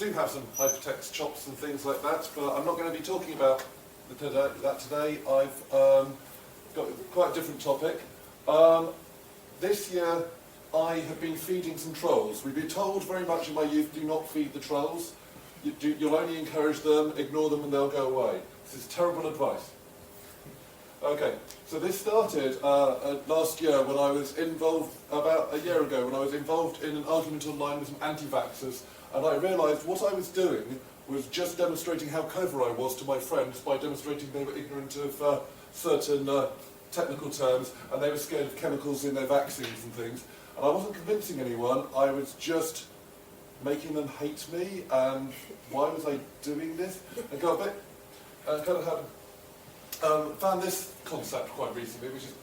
do have some hypertext chops and things like that, but I'm not going to be talking about that today. I've got quite a different topic. This year I have been feeding some trolls. We've been told very much in my youth, do not feed the trolls. You'll only encourage them, ignore them and they'll go away. This is terrible advice. Okay, so this started last year when I was involved, about a year ago, when I was involved in an argument online with some anti-vaxxers, and I realised what I was doing was just demonstrating how clever I was to my friends by demonstrating they were ignorant of certain technical terms, and they were scared of chemicals in their vaccines and things. And I wasn't convincing anyone, I was just making them hate me, and why was I doing this? I got a bit, kind of had, found this concept quite recently, which is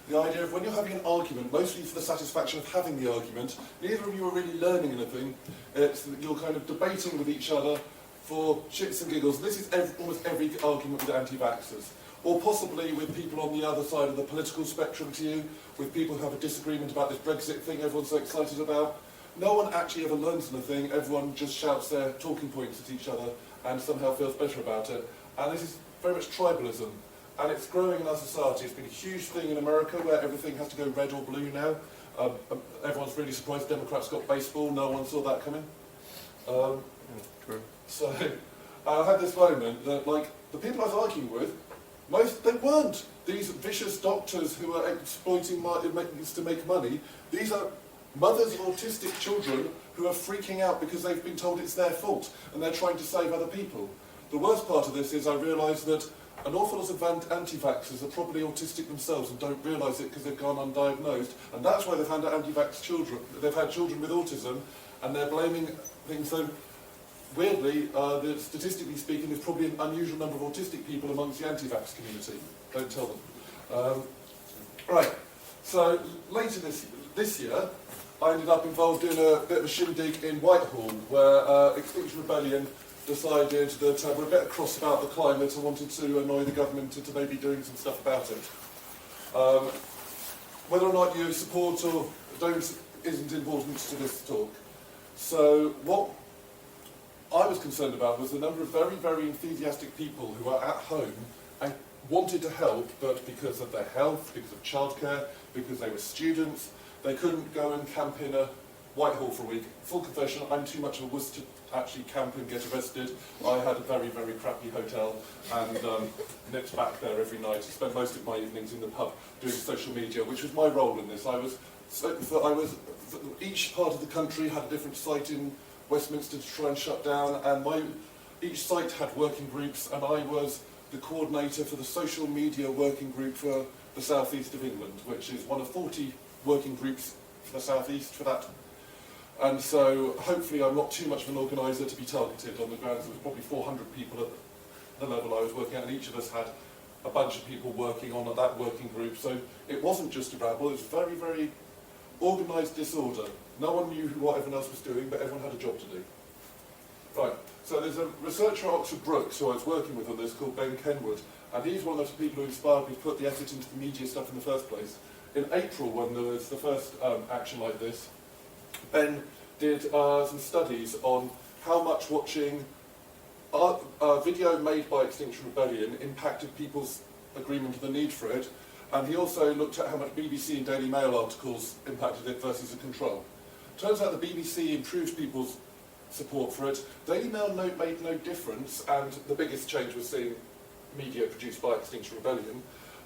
the idea of when you're having an argument, mostly for the satisfaction of having the argument, neither of you are really learning anything, it's that you're kind of debating with each other for shits and giggles. This is almost every argument with anti-vaxxers, or possibly with people on the other side of the political spectrum to you, with people who have a disagreement about this Brexit thing everyone's so excited about. No one actually ever learns anything, everyone just shouts their talking points at each other and somehow feels better about it. And this is very much tribalism. And it's growing in our society. It's been a huge thing in America where everything has to go red or blue now. Everyone's really surprised Democrats got baseball. No one saw that coming. So I had this moment that, like, the people I was arguing with, they weren't these vicious doctors who are exploiting this to make money. These are mothers of autistic children who are freaking out because they've been told it's their fault and they're trying to save other people. The worst part of this is I realised that an awful lot of anti-vaxxers are probably autistic themselves and don't realise it because they've gone undiagnosed, and that's why they've had anti-vax children. They've had children with autism, and they're blaming things. So weirdly, statistically speaking, there's probably an unusual number of autistic people amongst the anti-vax community. Don't tell them. Right. So later this year, I ended up involved in a bit of a shindig in Whitehall, where Extinction Rebellion decided that we're a bit cross about the climate and wanted to annoy the government into maybe doing some stuff about it. Whether or not you support or don't isn't important to this talk. So what I was concerned about was the number of very, very enthusiastic people who are at home and wanted to help, but because of their health, because of childcare, because they were students, they couldn't go and camp in a Whitehall for a week. Full confession, I'm too much of a wuss to actually camp and get arrested. I had a very, very crappy hotel and nipped back there every night. Spent most of my evenings in the pub doing social media, which was my role in this. Each part of the country had a different site in Westminster to try and shut down, and each site had working groups, and I was the coordinator for the social media working group for the South East of England, which is one of 40 working groups for the South East for that. And so hopefully I'm not too much of an organiser to be targeted on the grounds. There was probably 400 people at the level I was working at, and each of us had a bunch of people working on that working group. So it wasn't just a rabble, it was very, very organised disorder. No one knew what everyone else was doing, but everyone had a job to do. Right, so there's a researcher at Oxford Brookes who I was working with on this called Ben Kenwood, and he's one of those people who inspired me to put the effort into the media stuff in the first place. In April, when there was the first action like this, Ben did some studies on how much watching a video made by Extinction Rebellion impacted people's agreement of the need for it, and he also looked at how much BBC and Daily Mail articles impacted it versus a control. Turns out the BBC improved people's support for it. Daily Mail made no difference, and the biggest change was seeing media produced by Extinction Rebellion.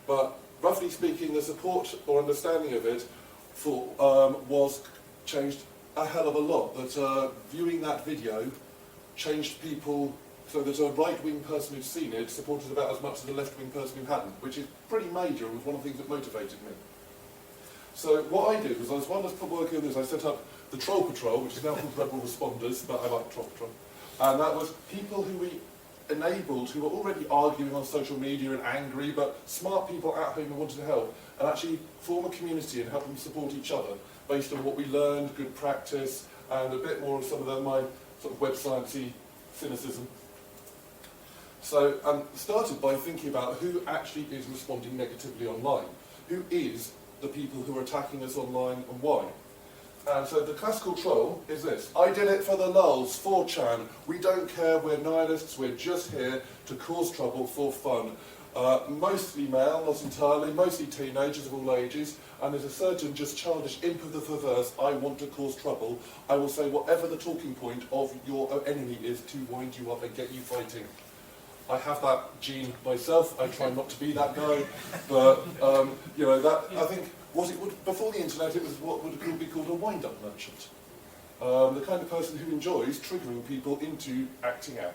But roughly speaking, the support or understanding of it was changed a hell of a lot. That viewing that video changed people, so that a right-wing person who'd seen it supported about as much as a left-wing person who hadn't, which is pretty major and was one of the things that motivated me. So what I did was, while I was working on this, I set up the Troll Patrol, which is now called Rebel Responders, but I like Troll Patrol. And that was people who we enabled, who were already arguing on social media and angry, but smart people at home who wanted to help, and actually form a community and help them support each other based on what we learned, good practice, and a bit more of some of my sort of web sciencey cynicism. So started by thinking about who actually is responding negatively online. Who is the people who are attacking us online and why? And so the classical troll is this: I did it for the lulz, 4chan, we don't care, we're nihilists, we're just here to cause trouble for fun. Mostly male, not entirely, mostly teenagers of all ages, and there's a certain just childish imp of the perverse, I want to cause trouble. I will say whatever the talking point of your enemy is to wind you up and get you fighting. I have that gene myself, I try not to be that guy, but you know, that, I think, what it would, before the internet, it was what would be called a wind-up merchant. The kind of person who enjoys triggering people into acting out.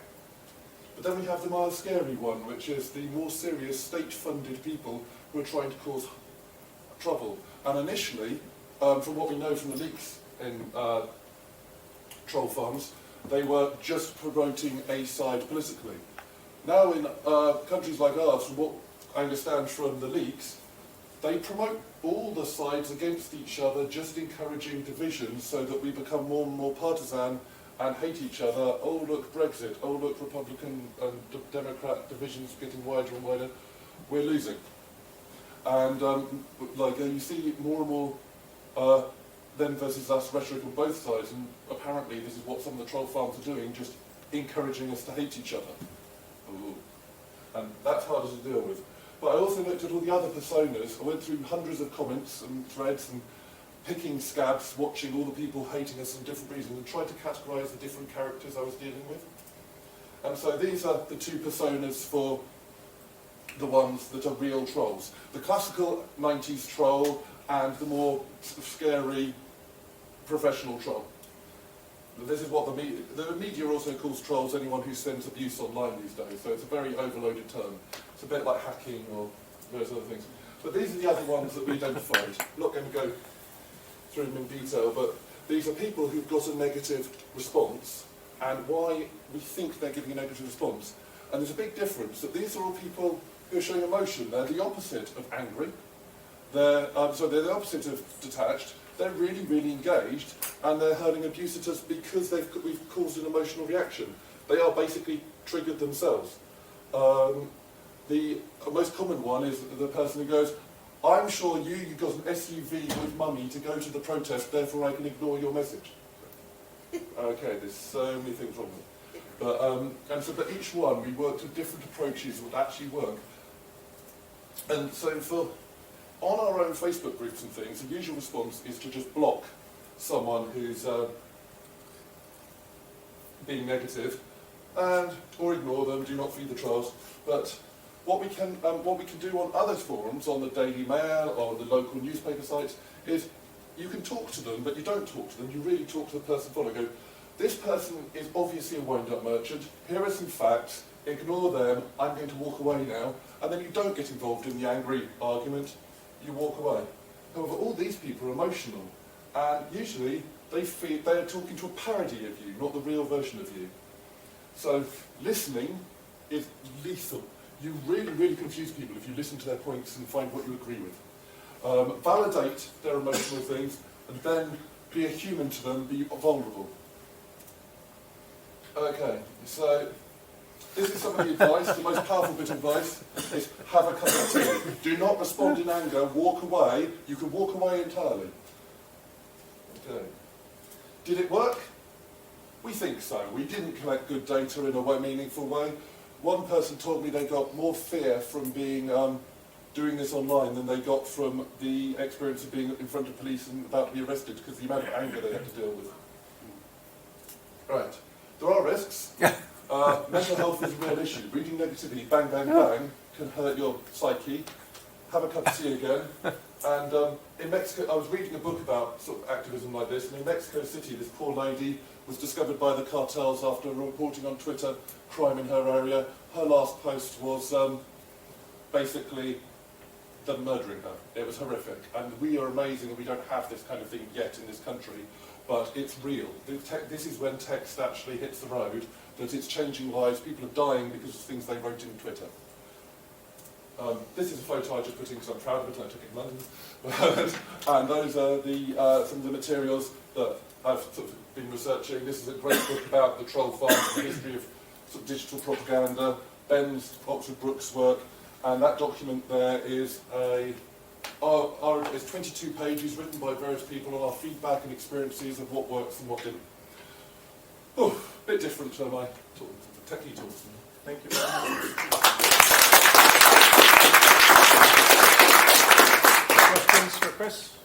But then we have the mild scary one, which is the more serious state-funded people who are trying to cause trouble. And initially, from what we know from the leaks in troll farms, they were just promoting a side politically. Now in countries like ours, from what I understand from the leaks, they promote all the sides against each other, just encouraging divisions so that we become more and more partisan and hate each other. Oh look, Brexit, oh look, Republican and Democrat divisions getting wider and wider, we're losing. And you see more and more them versus us rhetoric on both sides, and apparently this is what some of the troll farms are doing, just encouraging us to hate each other. Ooh. And that's harder to deal with. But I also looked at all the other personas. I went through hundreds of comments and threads and picking scabs, watching all the people hating us for different reasons, and tried to categorise the different characters I was dealing with. And so these are the two personas for the ones that are real trolls. The classical 90s troll and the more scary professional troll. This is what the media also calls trolls anyone who sends abuse online these days, so it's a very overloaded term. It's a bit like hacking or those other things. But these are the other ones that we identified. I'm not going to go through them in detail, but these are people who've got a negative response, and why we think they're giving a negative response. And there's a big difference, that these are all people who are showing emotion. They're the opposite of angry. They're the opposite of detached. They're really, really engaged, and they're hurling abuse at us because we've caused an emotional reaction. They are basically triggered themselves. The most common one is the person who goes, I'm sure you got an SUV with mummy to go to the protest, therefore I can ignore your message. Okay, there's so many things wrong with it. But each one, we worked with different approaches that would actually work. And so on our own Facebook groups and things, the usual response is to just block someone who's being negative, or ignore them, do not feed the trolls. But what we can do on other forums, on the Daily Mail or the local newspaper sites, is you can talk to them, but you don't talk to them. You really talk to the person following. Go, this person is obviously a wind-up merchant. Here are some facts. Ignore them. I'm going to walk away now. And then you don't get involved in the angry argument. You walk away. However, all these people are emotional, and usually they are talking to a parody of you, not the real version of you. So listening is lethal. You really, really confuse people if you listen to their points and find what you agree with. Validate their emotional things, and then be a human to them, be vulnerable. Okay, so this is some of the advice. The most powerful bit of advice is have a cup of tea. Do not respond in anger, walk away. You can walk away entirely. Okay. Did it work? We think so. We didn't collect good data in a meaningful way. One person told me they got more fear from being doing this online than they got from the experience of being in front of police and about to be arrested, because the amount of anger they had to deal with. Right. There are risks. Mental health is a real issue. Reading negativity, bang, bang, bang, can hurt your psyche. Have a cup of tea again. And in Mexico, I was reading a book about sort of activism like this, and in Mexico City, this poor lady was discovered by the cartels after reporting on Twitter crime in her area. Her last post was basically them murdering her. It was horrific. And we are amazing that we don't have this kind of thing yet in this country, but it's real. This is when text actually hits the road, that it's changing lives. People are dying because of things they wrote in Twitter. This is a photo I just put in because I'm proud of it, and I took it in London. And those are some of the materials that I've sort of been researching. This is a great book about the troll farms, the history of sort of digital propaganda, Ben's Oxford Brooks work, and that document there is a It's 22 pages written by various people on our feedback and experiences of what works and what didn't. Oh, a bit different to my techie talks. Thank you very much. Questions for Chris?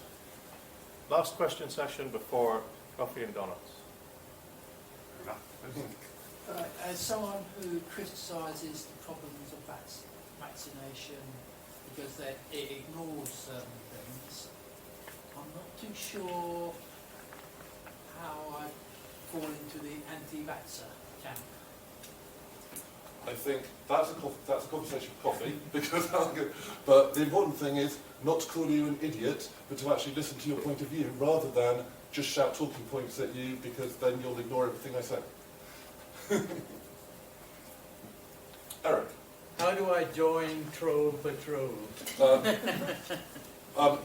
Last question session before coffee and donuts. As someone who criticises the problems of vaccination because it ignores certain things, I'm not too sure how I fall into the anti-vaxxer camp. I think that's a conversation for coffee, because but the important thing is not to call you an idiot, but to actually listen to your point of view, rather than just shout talking points at you, because then you'll ignore everything I say. Eric. How do I join Troll Patrol?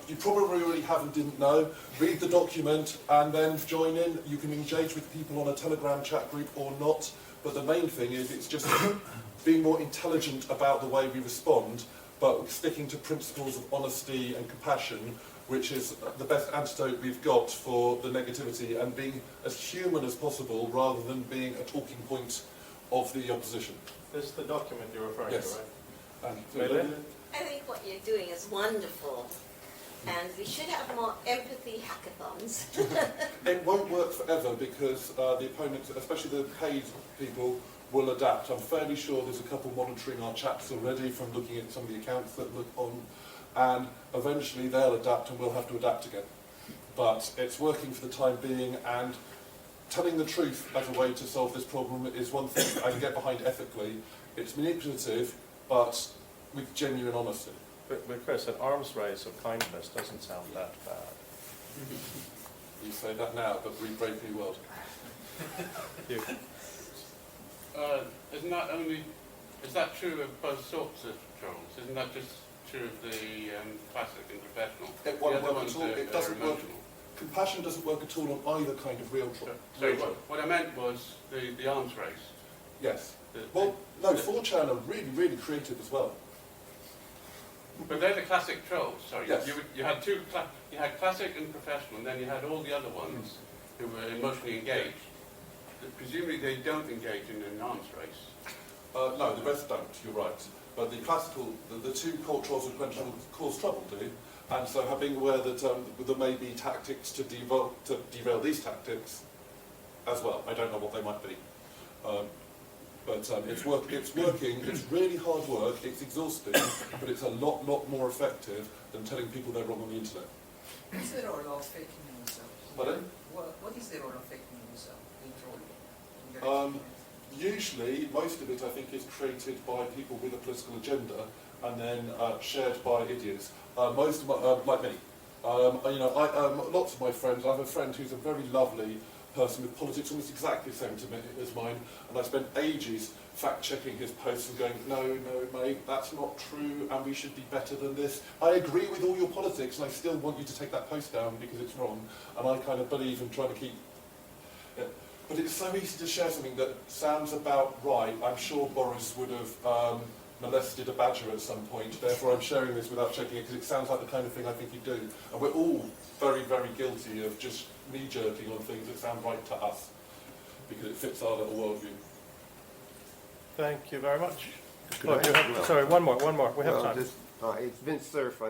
You probably already have and didn't know. Read the document and then join in. You can engage with people on a Telegram chat group or not, but the main thing is it's just being more intelligent about the way we respond, but sticking to principles of honesty and compassion, which is the best antidote we've got for the negativity, and being as human as possible rather than being a talking point of the opposition. This is the document you're referring Yes. to, right? I think what you're doing is wonderful, and we should have more empathy hackathons. It won't work forever because the opponents, especially the paid people, will adapt. I'm fairly sure there's a couple monitoring our chats already from looking at some of the accounts that look on, and eventually they'll adapt and we'll have to adapt again. But it's working for the time being, and telling the truth as a way to solve this problem is one thing I can get behind ethically. It's manipulative, but with genuine honesty. But Chris, an arms race of kindness doesn't sound that bad. You say that now, but read Brave New World. You. Is that true of both sorts of trolls? Isn't that just true of the classic and professional? It won't The other work ones at all. are It doesn't work. emotional. Compassion doesn't work at all on either kind of real troll. So what I meant was the arms race. Yes. The- Well, no, 4chan are really, really creative as well. But they're the classic trolls. Sorry, Yes. you had you had classic and professional, and then you had all the other ones who were emotionally engaged. Presumably they don't engage in an arms race. No, the rest don't, you're right. But the classical, the two cult trolls who cause trouble do, and so being aware that there may be tactics to derail these tactics as well. I don't know what they might be. But it's working, it's really hard work, it's exhausting, but it's a lot more effective than telling people they're wrong on the internet. What is the role of fake news? Pardon? What is the role of fake news in trolling? In your experience? Usually, most of it I think is created by people with a political agenda and then shared by idiots. Most of my, like me, lots of my friends. I have a friend who's a very lovely person with politics almost exactly the same to me as mine, and I spent ages fact-checking his posts and going, no, mate, that's not true, and we should be better than this. I agree with all your politics, and I still want you to take that post down because it's wrong, and I kind of believe in trying to keep... Yeah. But it's so easy to share something that sounds about right. I'm sure Boris would have molested a badger at some point, therefore I'm sharing this without checking it because it sounds like the kind of thing I think he'd do. And we're all very, very guilty of just knee-jerking on things that sound right to us because it fits our little worldview. Thank you very much. Oh, sorry, one more. We have time. It's Vince Cerf.